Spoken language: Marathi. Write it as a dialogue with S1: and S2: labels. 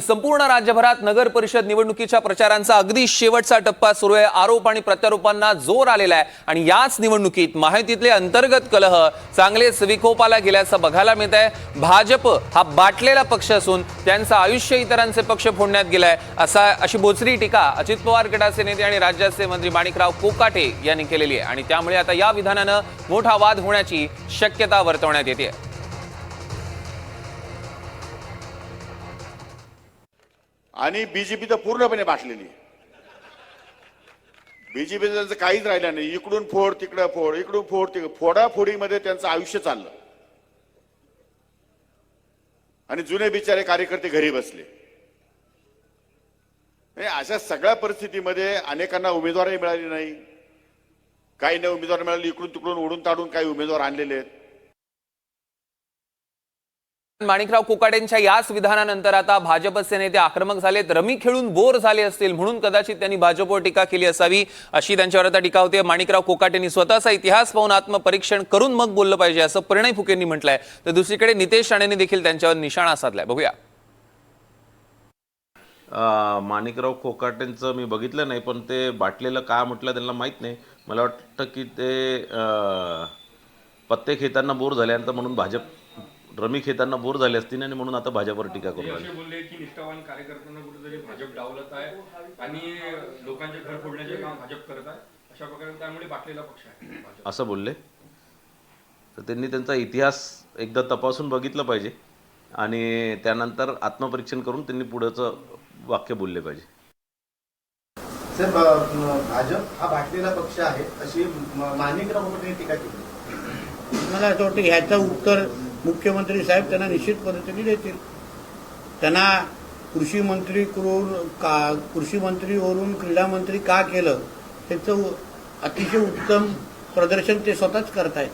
S1: संपूर्ण राज्यभरात नगर परिषद निवडणुकीच्या प्रचारांचा अगदी शेवटचा टप्पा सुरू आहे। आरोप आणि प्रत्यारोपांना जोर आलेला आहे आणि याच निवडणुकीत महायुतीतले अंतर्गत कलह चांगलेच विकोपाला गेल्याचं बघायला मिळत आहे। भाजप हा बाटलेला पक्ष असून त्यांचं आयुष्य इतरांचे पक्ष फोडण्यात गेलाय अशी बोचरी टीका अजित पवार गटाचे नेते आणि राज्याचे मंत्री माणिकराव कोकाटे यांनी केलेली आहे आणि त्यामुळे आता या विधानानं मोठा वाद होण्याची शक्यता वर्तवण्यात येते।
S2: आणि बीजेपी तर पूर्णपणे बाटलेली। बीजेपीचं त्यांचं काहीच राहिलं नाही। इकडून फोड तिकडे फोड, इकडून फोड तिकडे फोडाफोडीमध्ये त्यांचं आयुष्य चाललं आणि जुने बिचारे कार्यकर्ते घरी बसले। अशा सगळ्या परिस्थितीमध्ये अनेकांना उमेदवारही मिळाली नाही, काही नाही उमेदवार मिळाली, इकडून तिकडून ओढून ताडून काही उमेदवार आणलेले आहेत।
S1: माणिकराव कोकाटेंच्या याच विधानानंतर आता भाजपचे नेते आक्रमक झालेत, रमी खेळून बोर झाले असतील म्हणून कदाचित त्यांनी भाजपवर टीका केली असावी अशी त्यांच्यावर आता टीका होते। माणिकराव कोकाटेंनी स्वतःचा इतिहास पाहून आत्मपरीक्षण करून मग बोललं पाहिजे असं प्रणय फुकेंनी म्हटलंय, तर दुसरीकडे नितेश राणेंनी देखील त्यांच्यावर निशाणा साधलाय। बघूया।
S3: माणिकराव कोकाटेंचं मी बघितलं नाही, पण ते बाटलेलं का म्हटलं त्यांना माहित नाही। मला वाटतं की ते पत्ते खेळताना बोर झाल्यानंतर म्हणून भाजप रमी खेळताना बोर झाले असतील आणि म्हणून आता भाजपवर टीका करू लागले।
S4: असे बोलले की निष्ठावान कार्यकर्त्यांना कुठेतरी भाजप डावलत आहे आणि लोकांचे घर फोडण्याचे काम भाजप करत आहे, अशा प्रकारे त्यामुळे बाटलेला पक्ष आहे
S3: असं बोलले। तर त्यांनी त्यांचा इतिहास एकदा तपासून बघितलं पाहिजे आणि त्यानंतर आत्मपरीक्षण करून त्यांनी पुढचं वाक्य बोलले पाहिजे।
S5: सर, भाजप हा बाटलेला पक्ष आहे अशी माणिकराव कोकाटेंनी टीका केली।
S6: मला असं वाटतं ह्याचं उत्तर मुख्यमंत्री साहेब त्यांना निश्चित पद्धतीने देतील। त्यांना कृषी मंत्रीवरून क्रीडा मंत्री का केलं त्याचं अतिशय उत्तम प्रदर्शन ते स्वतःच करतायत।